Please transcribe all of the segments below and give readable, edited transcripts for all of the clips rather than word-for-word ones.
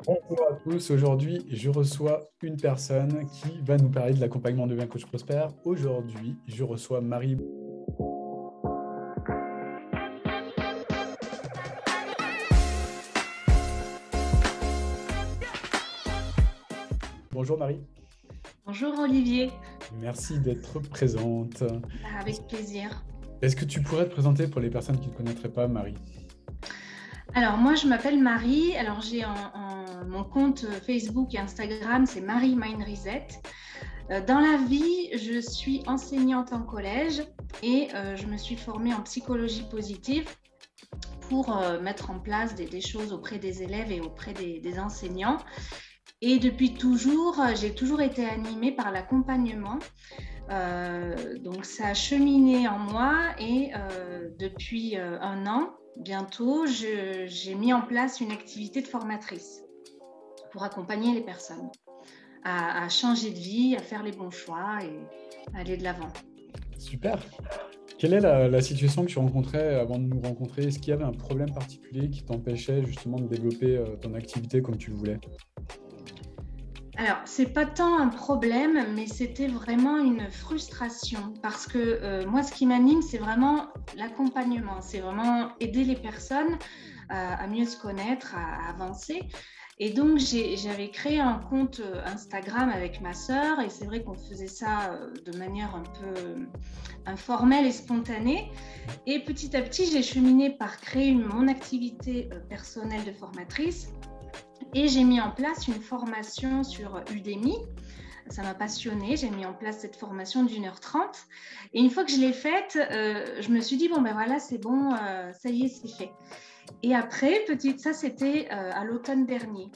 Bonjour à tous, aujourd'hui je reçois une personne qui va nous parler de l'accompagnement de un coach prospère. Aujourd'hui je reçois Marie. Bonjour Marie, Bonjour Olivier. merci d'être présente. Avec plaisir. Est-ce que tu pourrais te présenter pour les personnes qui ne connaîtraient pas Marie? Alors moi je m'appelle Marie, alors j'ai mon compte Facebook et Instagram, c'est Marie Mind Reset. Dans la vie, je suis enseignante en collège et je me suis formée en psychologie positive pour mettre en place des choses auprès des élèves et auprès des enseignants. Et depuis toujours, j'ai toujours été animée par l'accompagnement. Donc ça a cheminé en moi et depuis un an, bientôt, j'ai mis en place une activité de formatrice pour accompagner les personnes à changer de vie, à faire les bons choix et à aller de l'avant. Super. Quelle est la situation que tu rencontrais avant de nous rencontrer? Est-ce qu'il y avait un problème particulier qui t'empêchait justement de développer ton activité comme tu le voulais? Alors, c'est pas tant un problème, mais c'était vraiment une frustration parce que moi, ce qui m'anime, c'est vraiment l'accompagnement. C'est vraiment aider les personnes à mieux se connaître, à avancer. Et donc, j'avais créé un compte Instagram avec ma sœur et c'est vrai qu'on faisait ça de manière un peu informelle et spontanée. Et petit à petit, j'ai cheminé par créer mon activité personnelle de formatrice. Et j'ai mis en place une formation sur Udemy. Ça m'a passionnée. J'ai mis en place cette formation d'1h30. Et une fois que je l'ai faite, je me suis dit, bon, ben voilà, c'est bon, ça y est, c'est fait. Et après, ça, c'était à l'automne dernier.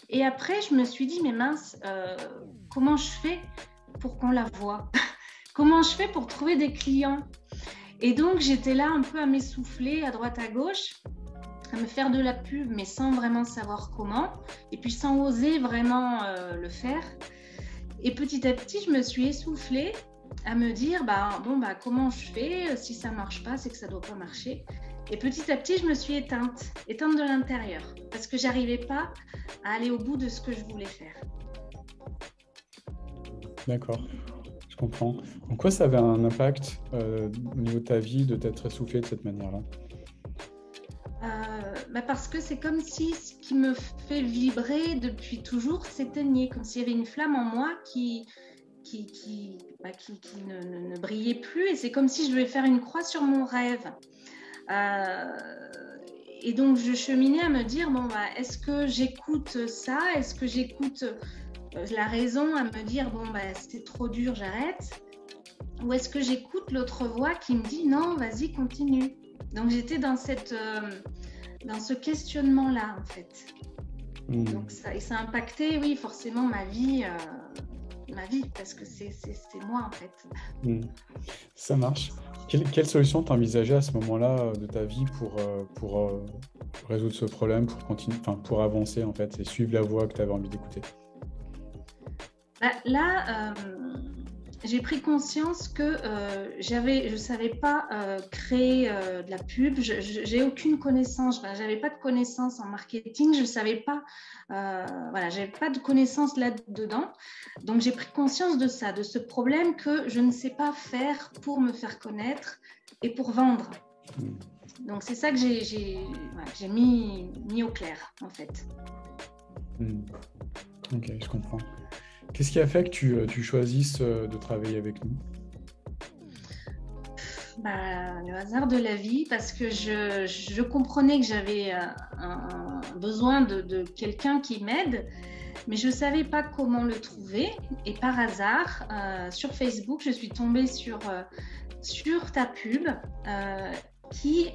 Et après, je me suis dit, mais mince, comment je fais pour qu'on la voie? Comment je fais pour trouver des clients? Et donc, j'étais là un peu à m'essouffler à droite, à gauche, à me faire de la pub, mais sans vraiment savoir comment, et puis sans oser vraiment le faire. Et petit à petit, je me suis essoufflée à me dire, comment je fais? Si ça marche pas, c'est que ça doit pas marcher. Et petit à petit, je me suis éteinte de l'intérieur, parce que j'arrivais pas à aller au bout de ce que je voulais faire. D'accord, je comprends. En quoi ça avait un impact au niveau de ta vie de t'être essoufflé de cette manière-là? Parce que c'est comme si ce qui me fait vibrer depuis toujours s'éteignait, comme s'il y avait une flamme en moi qui ne brillait plus. Et c'est comme si je devais faire une croix sur mon rêve. Et donc, je cheminais à me dire, est-ce que j'écoute ça? Est-ce que j'écoute la raison à me dire, c'est trop dur, j'arrête? Ou est-ce que j'écoute l'autre voix qui me dit, non, vas-y, continue? Donc, j'étais dans ce questionnement-là, en fait. Donc, ça a impacté, oui, forcément, ma vie, parce que c'est moi, en fait. Ça marche. Quelle solution t'envisageais à ce moment-là de ta vie pour résoudre ce problème, pour continuer, enfin, pour avancer, en fait, et suivre la voie que tu avais envie d'écouter? Là, j'ai pris conscience que je savais pas créer de la pub. J'ai aucune connaissance. J'avais pas de connaissance en marketing. Je savais pas. J'avais pas de connaissance là-dedans. Donc j'ai pris conscience de ça, de ce problème que je ne sais pas faire pour me faire connaître et pour vendre. Donc c'est ça que j'ai mis au clair, en fait. Ok, je comprends. Qu'est-ce qui a fait que tu choisisses de travailler avec nous? Le hasard de la vie, parce que je comprenais que j'avais un besoin de quelqu'un qui m'aide, mais je ne savais pas comment le trouver. Et par hasard, sur Facebook, je suis tombée sur ta pub qui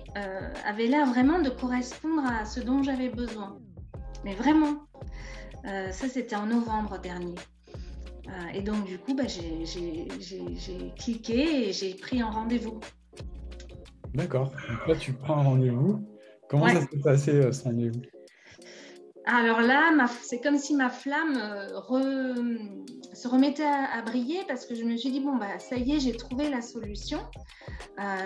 avait l'air vraiment de correspondre à ce dont j'avais besoin. Mais vraiment, ça c'était en novembre dernier. Et donc, du coup, j'ai cliqué et j'ai pris un rendez-vous. D'accord. Donc là, tu prends un rendez-vous. Comment ça s'est passé, ce rendez-vous? Alors là, c'est comme si ma flamme se remettait à briller parce que je me suis dit, bon, bah, ça y est, j'ai trouvé la solution.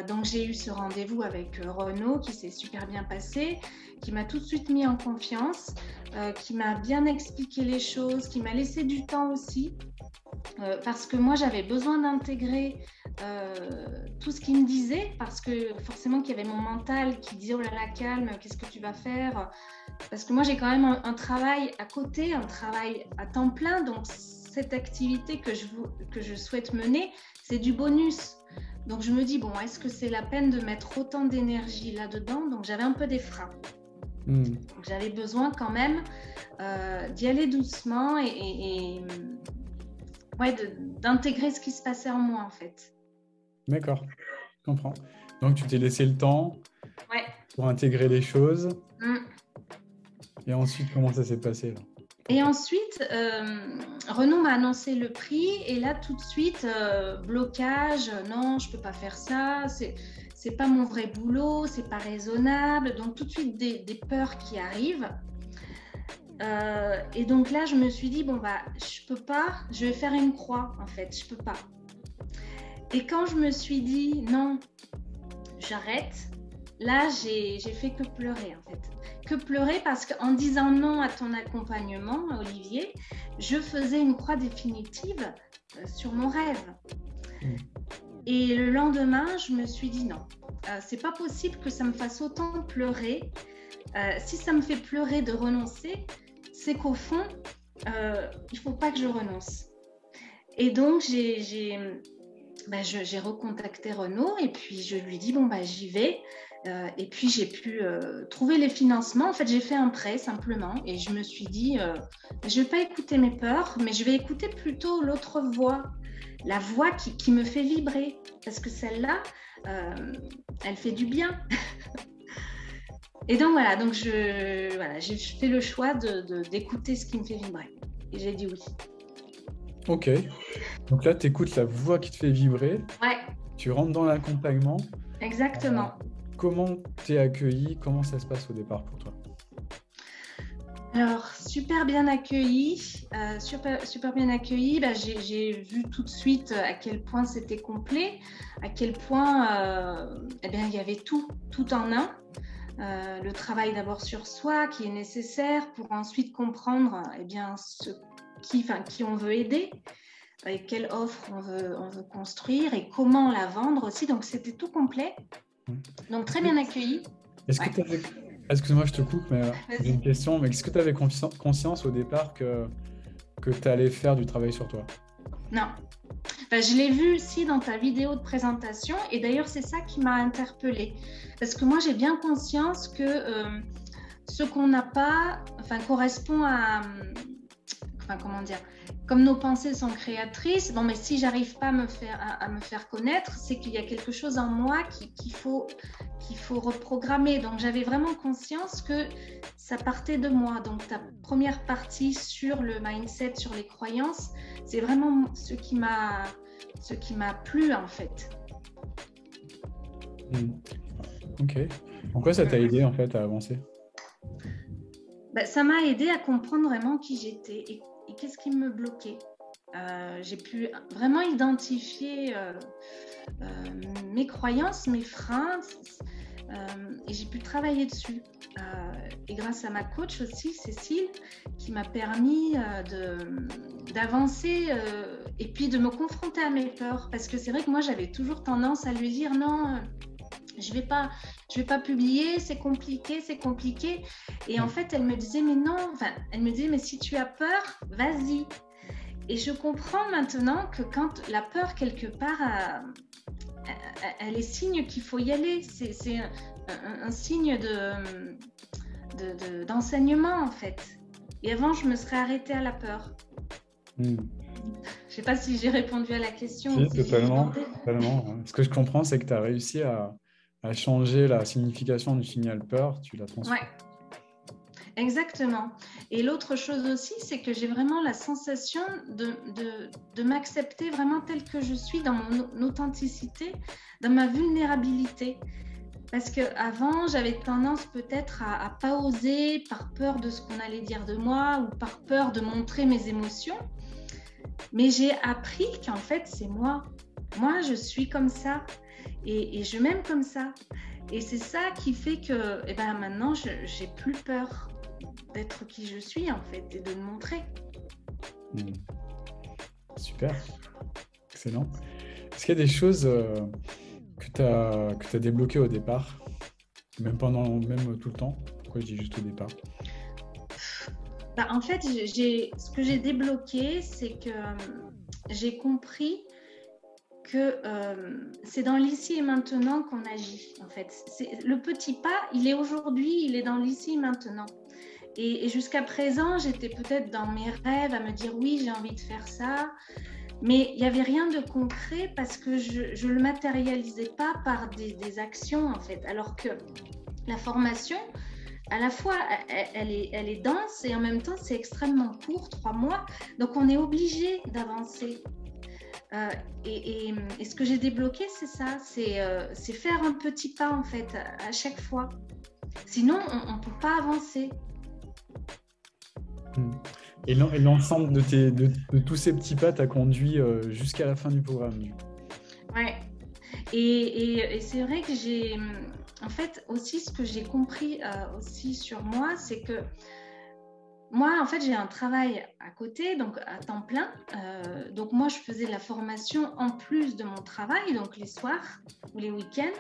Donc, j'ai eu ce rendez-vous avec Renaud qui s'est super bien passé, qui m'a tout de suite mis en confiance, qui m'a bien expliqué les choses, qui m'a laissé du temps aussi. Parce que moi, j'avais besoin d'intégrer tout ce qu'il me disait, parce que forcément qu'il y avait mon mental qui disait, oh là là, calme, qu'est-ce que tu vas faire? Parce que moi, j'ai quand même un travail à côté, un travail à temps plein, donc cette activité que je souhaite mener, c'est du bonus. Donc, je me dis, bon, est-ce que c'est la peine de mettre autant d'énergie là-dedans? Donc, j'avais un peu des freins. Donc, j'avais besoin quand même d'y aller doucement et ouais, d'intégrer ce qui se passait en moi, en fait. D'accord, je comprends. Donc, tu t'es laissé le temps pour intégrer les choses. Et ensuite, comment ça s'est passé là? Et ensuite, Renaud m'a annoncé le prix et là, tout de suite, blocage, non, je ne peux pas faire ça, c'est pas mon vrai boulot, c'est pas raisonnable. Donc, tout de suite, des peurs qui arrivent. Et donc là, je me suis dit, bon, bah, je peux pas, je vais faire une croix, en fait, je peux pas. Et quand je me suis dit, non, j'arrête, là, j'ai fait que pleurer, en fait. Que pleurer parce qu'en disant non à ton accompagnement, Olivier, je faisais une croix définitive sur mon rêve. Et le lendemain, je me suis dit non, c'est pas possible que ça me fasse autant pleurer. Si ça me fait pleurer de renoncer, c'est qu'au fond, il faut pas que je renonce. Et donc, j'ai recontacté Renaud et puis je lui dis bon, bah, j'y vais. Et puis, j'ai pu trouver les financements. En fait, j'ai fait un prêt simplement et je me suis dit, je ne vais pas écouter mes peurs, mais je vais écouter plutôt l'autre voix, la voix qui me fait vibrer. Parce que celle-là, elle fait du bien. Et donc, voilà, donc j'ai fait le choix d'écouter ce qui me fait vibrer. Et j'ai dit oui. Ok. Donc là, tu écoutes la voix qui te fait vibrer. Ouais. Tu rentres dans l'accompagnement. Exactement. Comment t'es accueillie? Comment ça se passe au départ pour toi? Alors, super bien accueillie. Super bien accueillie. Bah, j'ai vu tout de suite à quel point c'était complet, à quel point il y avait tout en un. Le travail d'abord sur soi qui est nécessaire pour ensuite comprendre qui on veut aider, et quelle offre on veut construire et comment la vendre aussi. Donc, c'était tout complet. Donc, très bien accueilli. Est-ce que tu avais... Excuse-moi, je te coupe, mais j'ai une question. Mais est-ce que tu avais conscience au départ que tu allais faire du travail sur toi? Non. Je l'ai vu aussi dans ta vidéo de présentation. Et d'ailleurs, c'est ça qui m'a interpellée. Parce que moi, j'ai bien conscience que ce qu'on n'a pas correspond à... comment dire, comme nos pensées sont créatrices, bon, mais si j'arrive pas à me faire connaître, c'est qu'il y a quelque chose en moi qu'il faut reprogrammer. Donc, j'avais vraiment conscience que ça partait de moi. Donc, ta première partie sur le mindset, sur les croyances, c'est vraiment ce qui m'a plu, en fait. Ok. En quoi ça t'a aidé, en fait, à avancer? Ça m'a aidé à comprendre vraiment qui j'étais et qu'est-ce qui me bloquait. J'ai pu vraiment identifier mes croyances, mes freins, et j'ai pu travailler dessus. Et grâce à ma coach aussi, Cécile, qui m'a permis d'avancer et puis de me confronter à mes peurs. Parce que c'est vrai que moi, j'avais toujours tendance à lui dire non, je vais pas publier, c'est compliqué. Et en fait, elle me disait, mais non, elle me disait, mais si tu as peur, vas-y. Et je comprends maintenant que quand la peur, quelque part, elle est signe qu'il faut y aller. C'est un signe d'enseignement, en fait. Et avant, je me serais arrêtée à la peur. Je ne sais pas si j'ai répondu à la question. Si, totalement. Ce que je comprends, c'est que tu as réussi à changer la signification du signal peur, tu l'as transformé. Ouais, exactement. Et l'autre chose aussi, c'est que j'ai vraiment la sensation de m'accepter vraiment telle que je suis, dans mon authenticité, dans ma vulnérabilité. Parce qu'avant, j'avais tendance peut-être à pas oser par peur de ce qu'on allait dire de moi ou par peur de montrer mes émotions. Mais j'ai appris qu'en fait, c'est moi. Moi, je suis comme ça et je m'aime comme ça. Et c'est ça qui fait que maintenant, je n'ai plus peur d'être qui je suis, en fait, et de me montrer. Super, excellent. Est-ce qu'il y a des choses que tu as débloquées au départ, même tout le temps? Pourquoi je dis juste au départ? En fait, ce que j'ai débloqué, c'est que j'ai compris que c'est dans l'ici et maintenant qu'on agit, en fait. Le petit pas, il est aujourd'hui, il est dans l'ici et maintenant. Et jusqu'à présent, j'étais peut-être dans mes rêves à me dire oui, j'ai envie de faire ça, mais il n'y avait rien de concret parce que je ne le matérialisais pas par des actions, en fait. Alors que la formation, à la fois, elle est dense et en même temps, c'est extrêmement court, 3 mois. Donc, on est obligé d'avancer. Et ce que j'ai débloqué, c'est ça, c'est faire un petit pas, en fait, à chaque fois. Sinon, on ne peut pas avancer. Et l'ensemble de tous ces petits pas t'a conduit jusqu'à la fin du programme. Ouais. Et c'est vrai que j'ai... En fait, aussi, ce que j'ai compris aussi sur moi, c'est que moi, en fait, j'ai un travail à côté, donc à temps plein. Donc moi, je faisais la formation en plus de mon travail, donc les soirs ou les week-ends.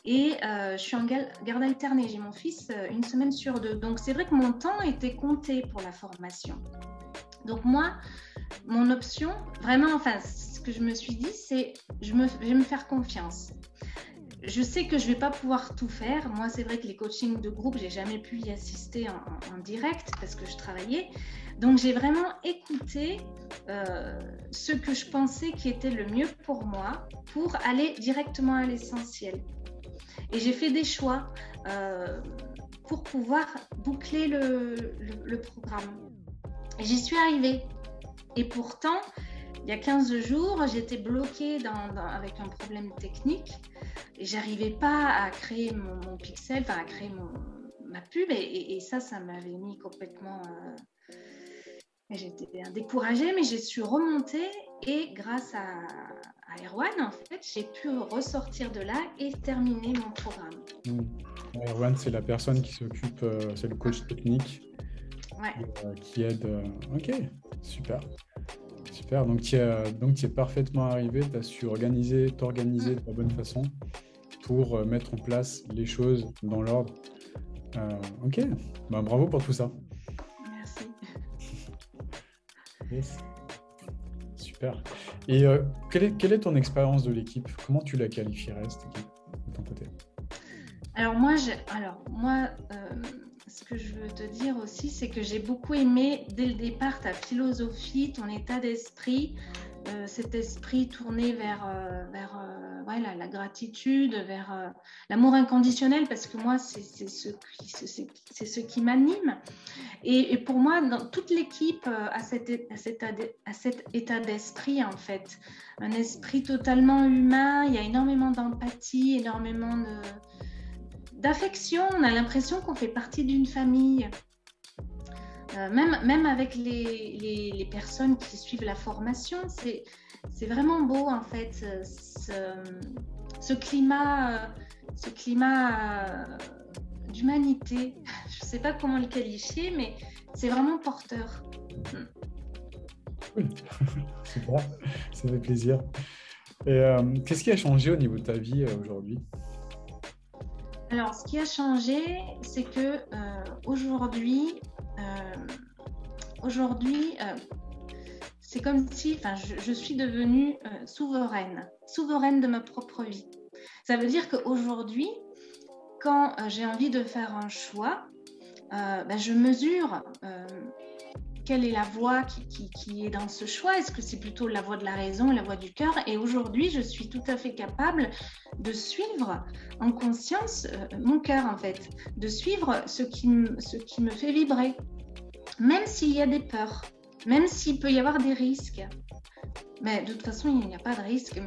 Et je suis en garde alternée. J'ai mon fils 1 semaine sur 2. Donc, c'est vrai que mon temps était compté pour la formation. Donc, moi, mon option, vraiment, enfin, ce que je me suis dit, c'est je vais me faire confiance. Je sais que je ne vais pas pouvoir tout faire. Moi, c'est vrai que les coachings de groupe, je n'ai jamais pu y assister en direct parce que je travaillais. Donc, j'ai vraiment écouté ce que je pensais qui était le mieux pour moi pour aller directement à l'essentiel. Et j'ai fait des choix pour pouvoir boucler le programme. Et j'y suis arrivée. Et pourtant, il y a 15 jours, j'étais bloquée avec un problème technique et je n'arrivais pas à créer mon pixel, enfin à créer ma pub. Et ça m'avait mis complètement... J'étais découragée, mais j'ai su remonter et grâce à Erwan, en fait, j'ai pu ressortir de là et terminer mon programme. Erwan, c'est la personne qui s'occupe, c'est le coach technique qui aide. Ok, super. Super, donc tu es parfaitement arrivé, tu as su t'organiser de la bonne façon pour mettre en place les choses dans l'ordre. Ok, bravo pour tout ça. Merci. Yes. Super. Et quelle est ton expérience de l'équipe? Comment tu la qualifierais, cette équipe, de ton côté? Alors moi, ce que je veux te dire aussi, c'est que j'ai beaucoup aimé dès le départ ta philosophie, ton état d'esprit, cet esprit tourné vers la gratitude, vers l'amour inconditionnel, parce que moi, c'est ce qui m'anime. Et pour moi, dans toute l'équipe a cet état d'esprit, en fait. Un esprit totalement humain, il y a énormément d'empathie, énormément d'affection. On a l'impression qu'on fait partie d'une famille. Même avec les personnes qui suivent la formation, c'est vraiment beau, en fait, ce climat d'humanité. Je ne sais pas comment le qualifier, mais c'est vraiment porteur. Oui, super, ça fait plaisir. Et qu'est-ce qui a changé au niveau de ta vie aujourd'hui? Alors, ce qui a changé, c'est que aujourd'hui, c'est comme si je suis devenue souveraine de ma propre vie. Ça veut dire qu'aujourd'hui, quand j'ai envie de faire un choix, je mesure quelle est la voie qui est dans ce choix. Est-ce que c'est plutôt la voie de la raison, la voie du cœur? Et aujourd'hui, je suis tout à fait capable de suivre en conscience mon cœur, en fait, de suivre ce qui me fait vibrer, même s'il y a des peurs, même s'il peut y avoir des risques. Mais de toute façon, il n'y a pas de risque.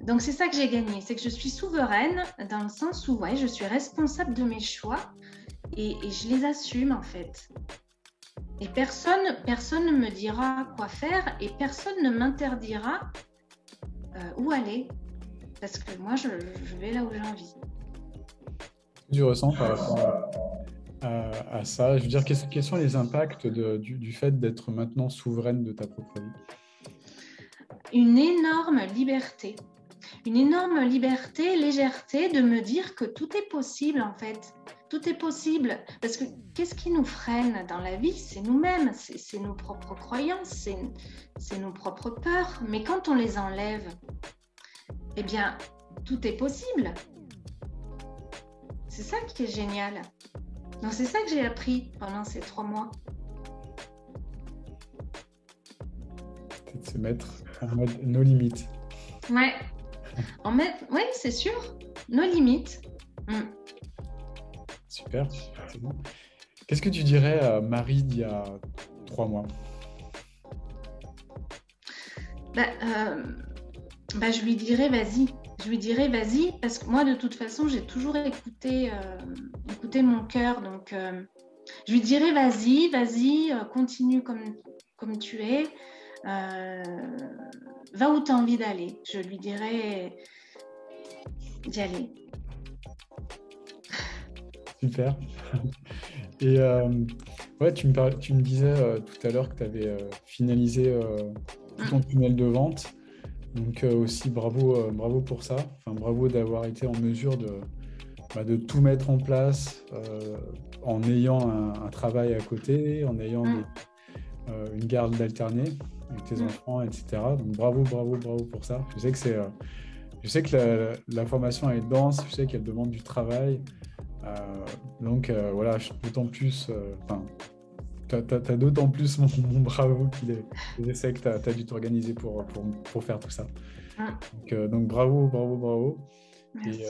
Donc, c'est ça que j'ai gagné, c'est que je suis souveraine dans le sens où je suis responsable de mes choix et je les assume, en fait. Et personne ne me dira quoi faire et personne ne m'interdira où aller. Parce que moi, je vais là où j'ai envie. Tu ressens par rapport à ça? Je veux dire, quels sont les impacts du fait d'être maintenant souveraine de ta propre vie? Une énorme liberté. Une énorme liberté, légèreté de me dire que tout est possible en fait. Tout est possible. Parce que qu'est-ce qui nous freine dans la vie? C'est nous-mêmes, c'est nos propres croyances, c'est nos propres peurs. Mais quand on les enlève, eh bien, tout est possible. C'est ça qui est génial. Donc c'est ça que j'ai appris pendant ces 3 mois. C'est de se mettre en mode nos limites. Ouais. Oui, c'est sûr. Nos limites. Super. C'est bon. Qu'est-ce que tu dirais à Marie d'il y a 3 mois? Je lui dirais vas-y. Je lui dirais vas-y parce que moi de toute façon j'ai toujours écouté mon cœur. Donc je lui dirais vas-y, continue comme tu es. Va où tu as envie d'aller. Je lui dirais d'y aller. Super. Et ouais, tu me disais tout à l'heure que tu avais finalisé tout ton tunnel de vente. Donc aussi bravo pour ça. Enfin, bravo d'avoir été en mesure de tout mettre en place en ayant un travail à côté, en ayant une garde d'alternés avec tes enfants, etc. Donc bravo pour ça. Je sais que la formation est dense, je sais qu'elle demande du travail. Donc voilà, d'autant plus, t'as d'autant plus mon bravo je sais que t'as dû t'organiser pour faire tout ça. Donc bravo. Merci.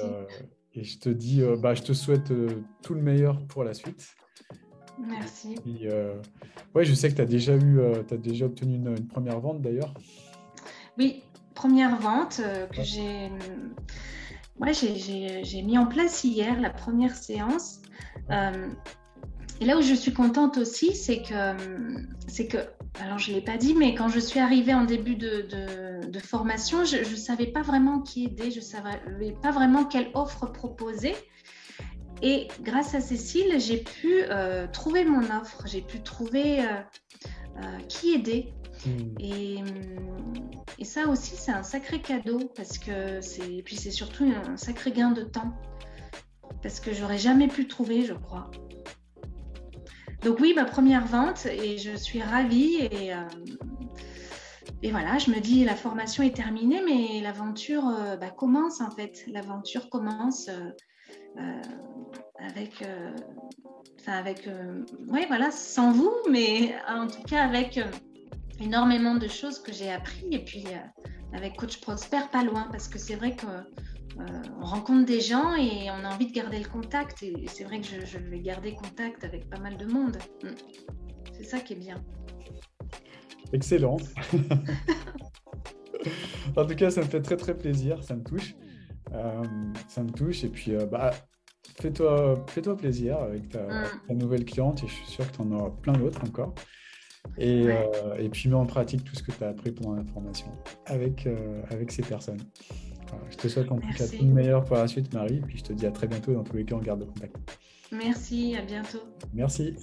Et je te dis, je te souhaite tout le meilleur pour la suite. Merci. Et, ouais, je sais que t'as déjà obtenu une première vente d'ailleurs. Oui, première vente que j'ai mis en place hier, la première séance. Et là où je suis contente aussi, c'est que, alors je ne l'ai pas dit, mais quand je suis arrivée en début de formation, je ne savais pas vraiment qui aider, je ne savais pas vraiment quelle offre proposer. Et grâce à Cécile, j'ai pu trouver mon offre, j'ai pu trouver qui aider. Et ça aussi, c'est un sacré cadeau parce que c'est surtout un sacré gain de temps parce que j'aurais jamais pu trouver, je crois. Donc oui, ma première vente et je suis ravie et voilà, je me dis la formation est terminée, mais l'aventure commence en fait. L'aventure commence sans vous, mais en tout cas avec énormément de choses que j'ai appris et puis avec Coach Prosper pas loin parce que c'est vrai qu'on rencontre des gens et on a envie de garder le contact et c'est vrai que je vais garder contact avec pas mal de monde. C'est ça qui est bien. Excellent. En tout cas, ça me fait très très plaisir, ça me touche. Et puis fais-toi plaisir avec ta nouvelle cliente et je suis sûr que tu en auras plein d'autres encore. Et puis mets en pratique tout ce que tu as appris pendant la formation avec ces personnes. Voilà, je te souhaite en tout cas tout le meilleur pour la suite, Marie. Et puis je te dis à très bientôt. Dans tous les cas, on garde le contact. Merci, à bientôt. Merci.